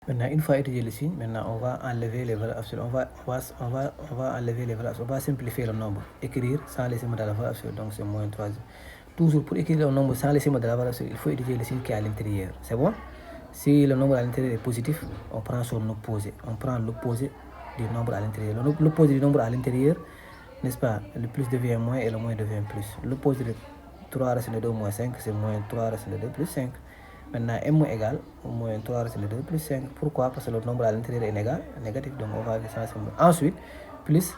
Maintenant, une fois étudié le signe, maintenant on va enlever les valeurs absolues. On va enlever les valeurs absolues. On va simplifier le nombre. Écrire sans laisser mot de la valeur absolue. Donc c'est moins 3. Toujours pour écrire le nombre sans laisser mot de la valeur absolue, il faut étudier le signe qui est à l'intérieur. C'est bon? Si le nombre à l'intérieur est positif, on prend son opposé. On prend l'opposé du nombre à l'intérieur. L'opposé du nombre à l'intérieur, n'est-ce pas? Le plus devient moins et le moins devient plus. L'opposé de 3 racine de 2 moins 5, c'est moins 3 racine de 2 plus 5. Maintenant, m est égal au moins 3 racine de 2 plus 5. Pourquoi? Parce que le nombre à l'intérieur est négatif. Donc, on va faire ça. Ensuite, plus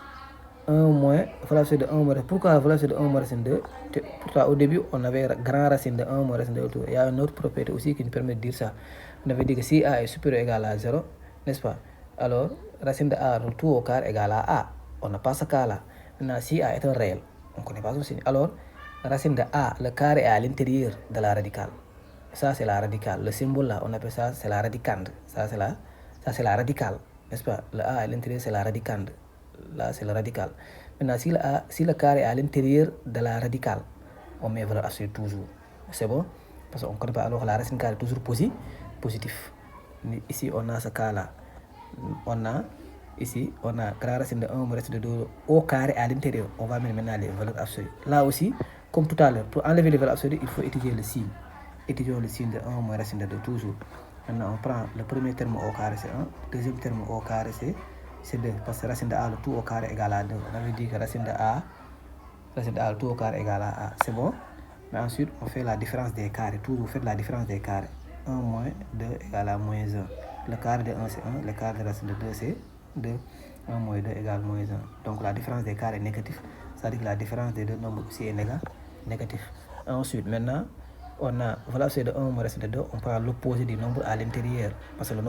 1 moins, voilà c'est de 1 moins. Pourquoi voilà c'est de 1 moins racine de 2? Pourquoi au début, on avait grand racine de 1 moins racine de 2. Il y a une autre propriété aussi qui nous permet de dire ça. On avait dit que si a est supérieur ou égal à 0, n'est-ce pas? Alors, racine de a, donc tout au carré égale à a. On n'a pas ce cas-là. Maintenant, si a est un réel, on ne connaît pas son signe. Alors, racine de a, le carré est à l'intérieur de la radicale. Ça, c'est la radicale. Le symbole là, on appelle ça, c'est la radicande. Ça, c'est la radicale, n'est-ce pas? Le a à l'intérieur, c'est la radicande. Là, c'est le radical. Maintenant, si le carré est à l'intérieur de la radicale, on met valeur absolue toujours. C'est bon? Parce qu'on ne connaît pas. Alors, la racine carrée est toujours positif. Ici, on a ce cas-là. Ici, on a grand racine de 1 moins racine de 2 au carré à l'intérieur. On va mettre maintenant les valeurs absolues. Là aussi, comme tout à l'heure, pour enlever les valeurs absolues, il faut étudier le signe. Étudions le signe de 1 moins racine de 2 toujours. Maintenant, on prend le premier terme au carré, c'est 1. Deuxième terme au carré, c'est 2. Parce que racine de a, le tout au carré égale à 2. On avait dit que racine de a, le tout au carré égale à a. C'est bon? Mais ensuite, on fait la différence des carrés. Toujours, vous faites la différence des carrés. 1 moins 2 égale à moins 1. Le carré de 1, c'est 1. Le carré de racine de 2, c'est 2. 1 moins 2 égale moins 1. Donc, la différence des carrés est négative. C'est-à-dire que la différence des deux nombres aussi est négative. Ensuite, maintenant, on a, voilà, c'est de 1 moins racine de 2. On prend l'opposé du nombre à l'intérieur. Parce que le nombre